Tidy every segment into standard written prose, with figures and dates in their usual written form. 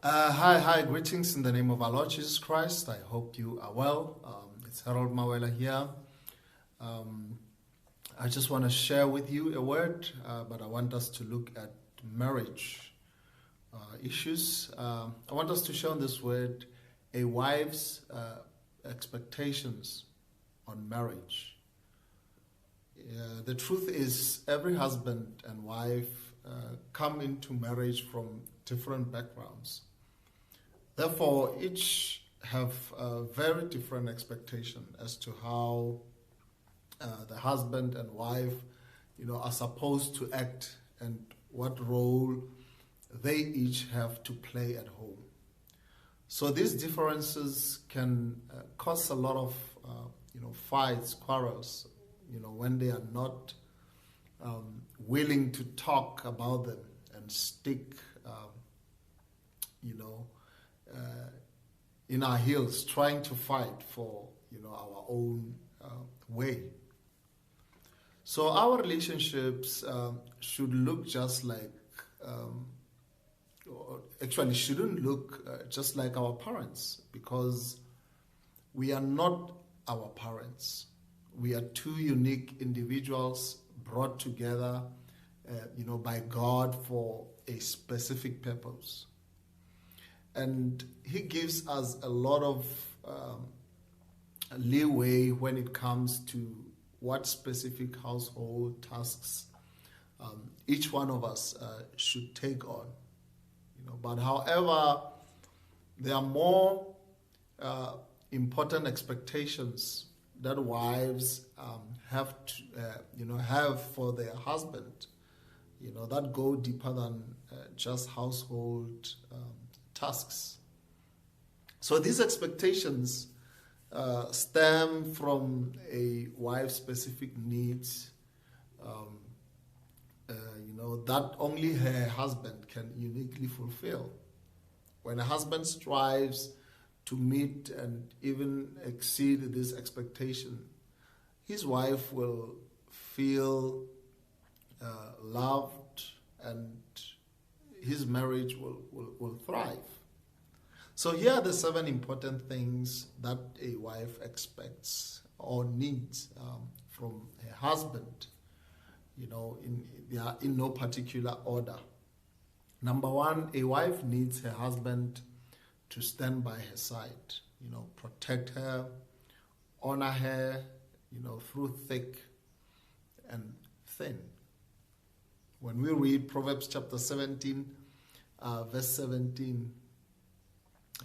Hi, greetings in the name of our Lord Jesus Christ. I hope you are well. It's Harold Mawela here. Um, I just want to share with you a word, but I want us to look at marriage issues. I want us to share on this word a wife's expectations on marriage. The truth is, every husband and wife come into marriage from different backgrounds. Therefore, each have a very different expectation as to how the husband and wife, are supposed to act and what role they each have to play at home. So these differences can cause a lot of, fights, quarrels, when they are not willing to talk about them and stick, in our heels, trying to fight for, our own way. So our relationships should look just like, or actually shouldn't look just like our parents, because we are not our parents. We are two unique individuals brought together, by God for a specific purpose. And He gives us a lot of leeway when it comes to what specific household tasks each one of us should take on. But however, there are more important expectations that wives have to, have for their husband, that go deeper than just household tasks. So these expectations stem from a wife's specific needs, that only her husband can uniquely fulfill. When a husband strives to meet and even exceed this expectation, his wife will feel loved, and his marriage will thrive. So here are the 7 important things that a wife expects or needs from her husband. They are in no particular order. Number 1, a wife needs her husband to stand by her side, protect her, honor her, through thick and thin. When we read Proverbs chapter 17, verse 17,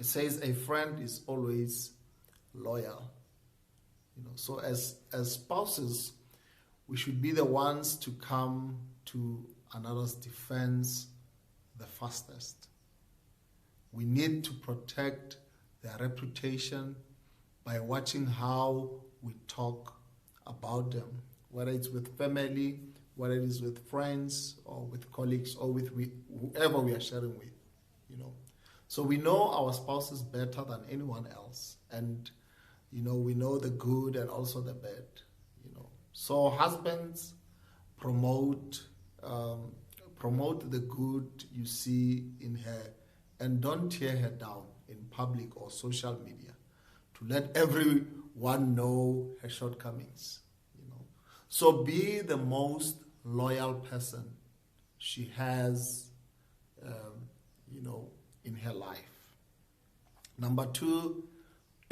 it says, a friend is always loyal. So as spouses, we should be the ones to come to another's defense the fastest. We need to protect their reputation by watching how we talk about them, whether it's with family, whether it is with friends or with colleagues or with whoever we are sharing with, So we know our spouses better than anyone else, and we know the good and also the bad. So husbands, promote the good you see in her, and don't tear her down in public or social media to let everyone know her shortcomings. So be the most loyal person she has, in her life. Number 2,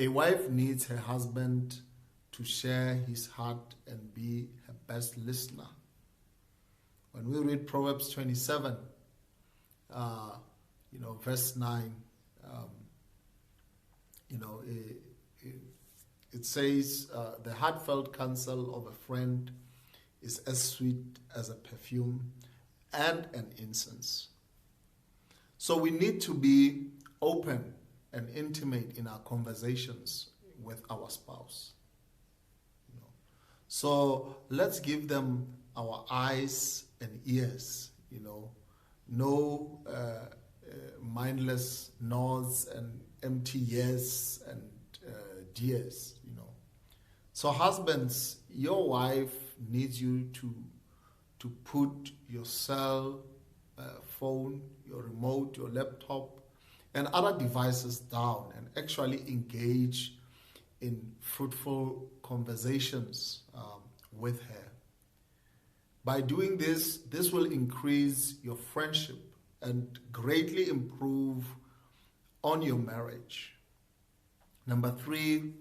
a wife needs her husband to share his heart and be her best listener. When we read Proverbs 27, verse 9, it says, the heartfelt counsel of a friend is as sweet as a perfume and an incense. So we need to be open and intimate in our conversations with our spouse. So let's give them our eyes and ears, no mindless nods and empty yes and dears, So husbands, your wife needs you to put your cell phone, your remote, your laptop and other devices down and actually engage in fruitful conversations with her. By doing this, this will increase your friendship and greatly improve on your marriage. Number 3,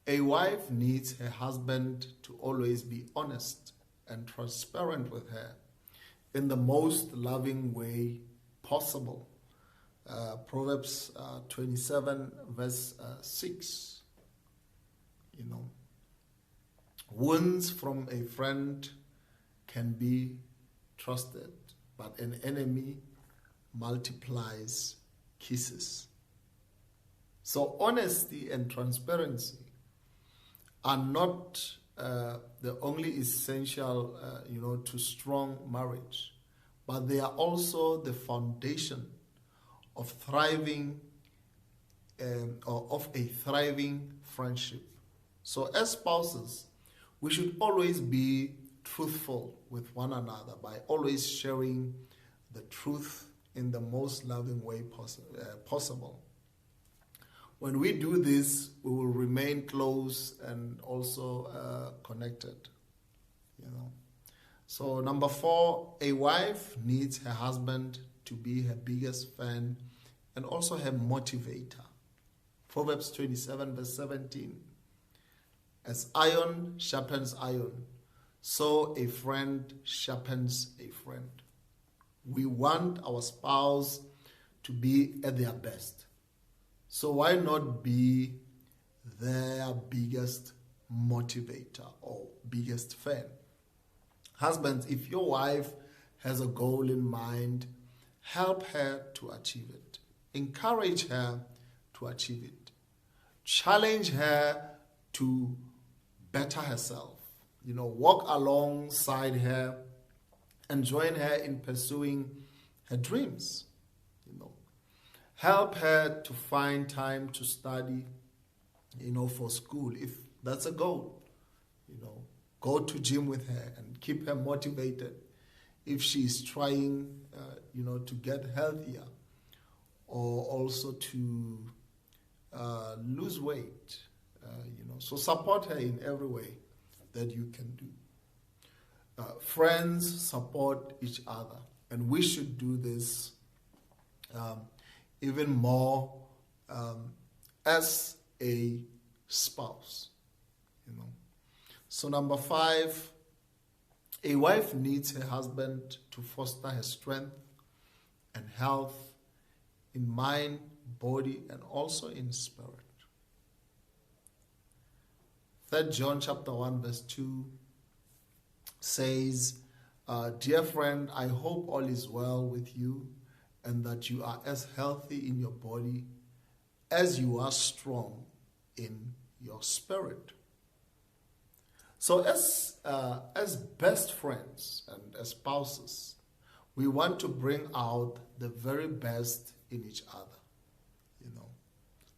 a wife needs her husband to always be honest and transparent with her in the most loving way possible. Proverbs 27 verse 6. Wounds from a friend can be trusted, but an enemy multiplies kisses. So honesty and transparency are not the only essential, to strong marriage, but they are also the foundation of thriving or of a thriving friendship. So as spouses, we should always be truthful with one another by always sharing the truth in the most loving way possible. When we do this, we will remain close and also connected. So number 4, a wife needs her husband to be her biggest fan and also her motivator. Proverbs 27 verse 17. As iron sharpens iron, so a friend sharpens a friend. We want our spouse to be at their best. So why not be their biggest motivator or biggest fan? Husbands, if your wife has a goal in mind, help her to achieve it. Encourage her to achieve it. Challenge her to better herself. Walk alongside her and join her in pursuing her dreams. Help her to find time to study, for school, if that's a goal. Go to gym with her and keep her motivated if she's trying, to get healthier or also to lose weight. So support her in every way that you can do. Friends support each other, and we should do this even more as a spouse. So number 5, a wife needs her husband to foster her strength and health in mind, body, and also in spirit. 3 John chapter 1 verse 2 says, Dear friend, I hope all is well with you and that you are as healthy in your body as you are strong in your spirit. So as best friends and as spouses, we want to bring out the very best in each other.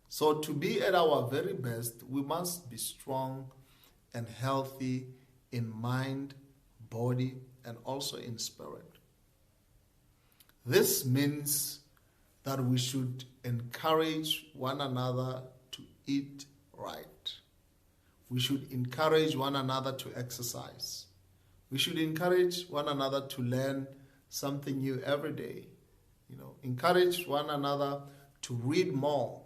So to be at our very best, we must be strong and healthy in mind, body, and also in spirit. This means that we should encourage one another to eat right. We should encourage one another to exercise. We should encourage one another to learn something new every day. Encourage one another to read more.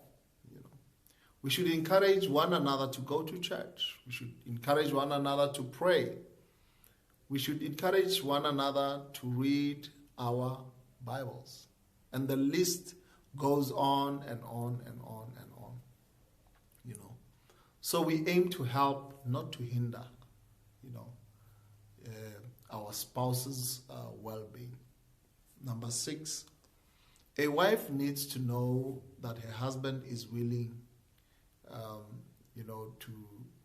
We should encourage one another to go to church. We should encourage one another to pray. We should encourage one another to read our Bibles. And the list goes on and on and on and on. So we aim to help, not to hinder, our spouse's well-being. Number 6, a wife needs to know that her husband is willing to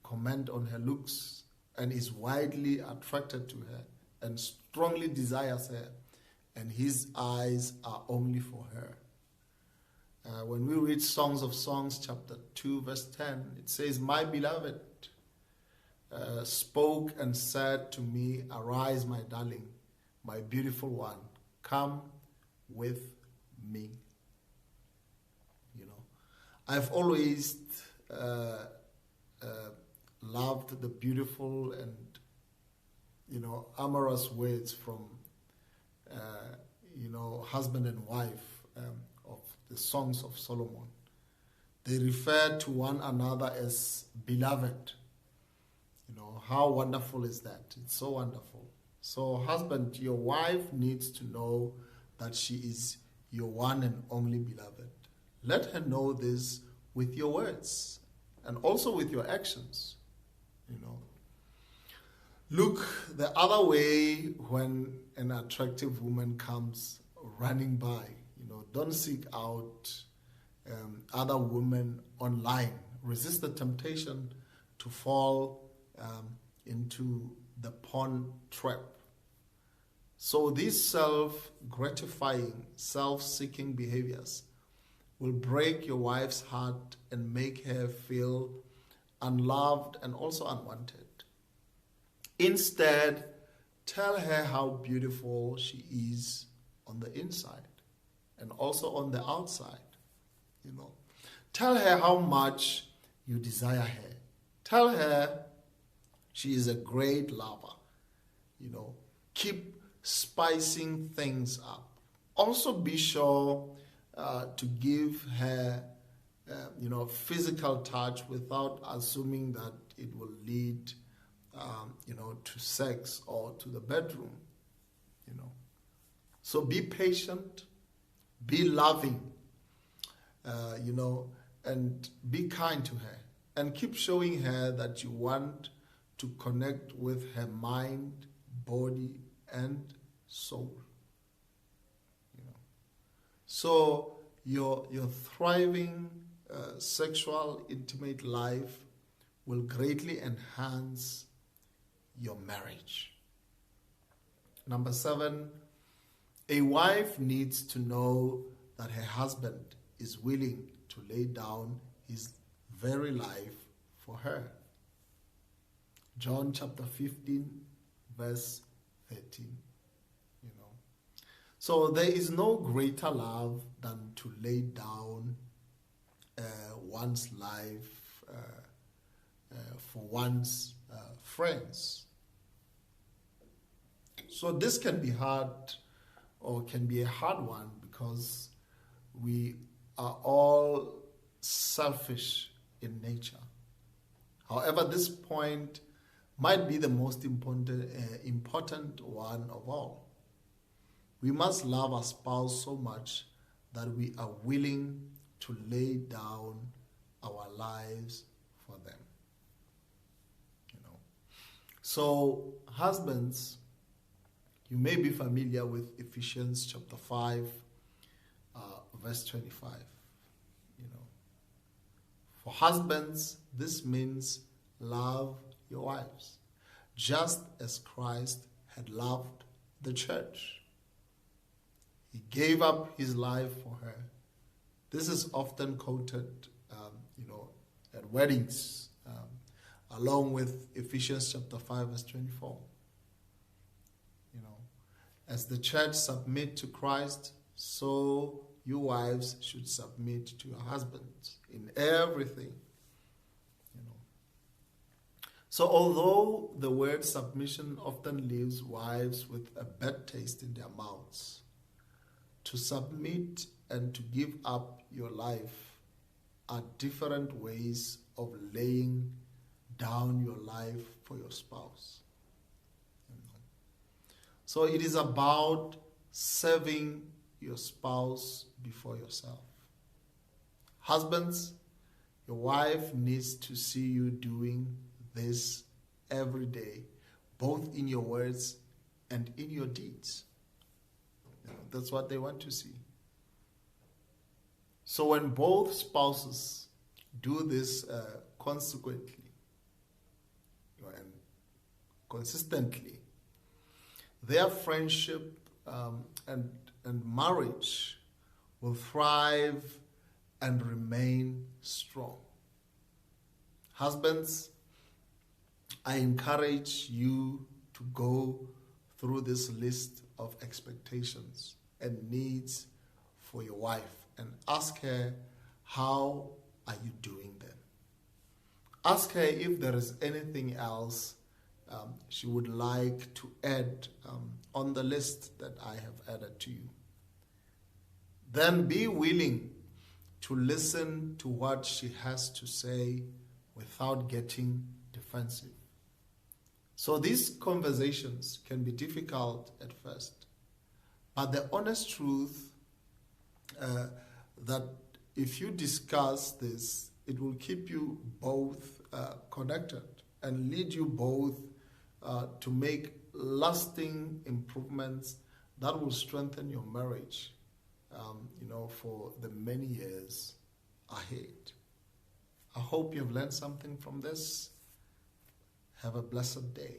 comment on her looks and is widely attracted to her and strongly desires her, and his eyes are only for her. When we read Songs of Songs chapter 2 verse 10, it says, My beloved spoke and said to me, Arise, my darling, my beautiful one, come with me. I've always uh, loved the beautiful and, amorous words from, husband and wife of the Songs of Solomon. They refer to one another as beloved. How wonderful is that? It's so wonderful. So, husband, your wife needs to know that she is your one and only beloved. Let her know this with your words and also with your actions. Look the other way when an attractive woman comes running by. Don't seek out other women online. Resist the temptation to fall into the porn trap. So these self-gratifying, self-seeking behaviors will break your wife's heart and make her feel unloved and also unwanted. Instead, tell her how beautiful she is on the inside and also on the outside. Tell her how much you desire her. Tell her she is a great lover. Keep spicing things up. Also be sure to give her, physical touch without assuming that it will lead, to sex or to the bedroom. So be patient, be loving, and be kind to her. And keep showing her that you want to connect with her mind, body, and soul. So your thriving sexual intimate life will greatly enhance your marriage. Number 7, a wife needs to know that her husband is willing to lay down his very life for her. John chapter 15, verse 13. So there is no greater love than to lay down one's life for one's friends. So this can be hard, or can be a hard one, because we are all selfish in nature. However, this point might be the most important one of all. We must love our spouse so much that we are willing to lay down our lives for them. So, husbands, you may be familiar with Ephesians chapter 5, verse 25. For husbands, this means love your wives, just as Christ had loved the church. He gave up his life for her. This is often quoted, at weddings, along with Ephesians chapter 5, verse 24. As the church submit to Christ, so you wives should submit to your husbands in everything. So although the word submission often leaves wives with a bad taste in their mouths, to submit and to give up your life are different ways of laying down your life for your spouse. So it is about serving your spouse before yourself. Husbands, your wife needs to see you doing this every day, both in your words and in your deeds. That's what they want to see. So when both spouses do this consequently and consistently, their friendship and marriage will thrive and remain strong. Husbands, I encourage you to go through this list of expectations and needs for your wife and ask her how are you doing then? Ask her if there is anything else she would like to add on the list that I have added to you. Then be willing to listen to what she has to say without getting defensive. So these conversations can be difficult at first, but the honest truth that if you discuss this, it will keep you both connected and lead you both to make lasting improvements that will strengthen your marriage, for the many years ahead. I hope you've learned something from this. Have a blessed day.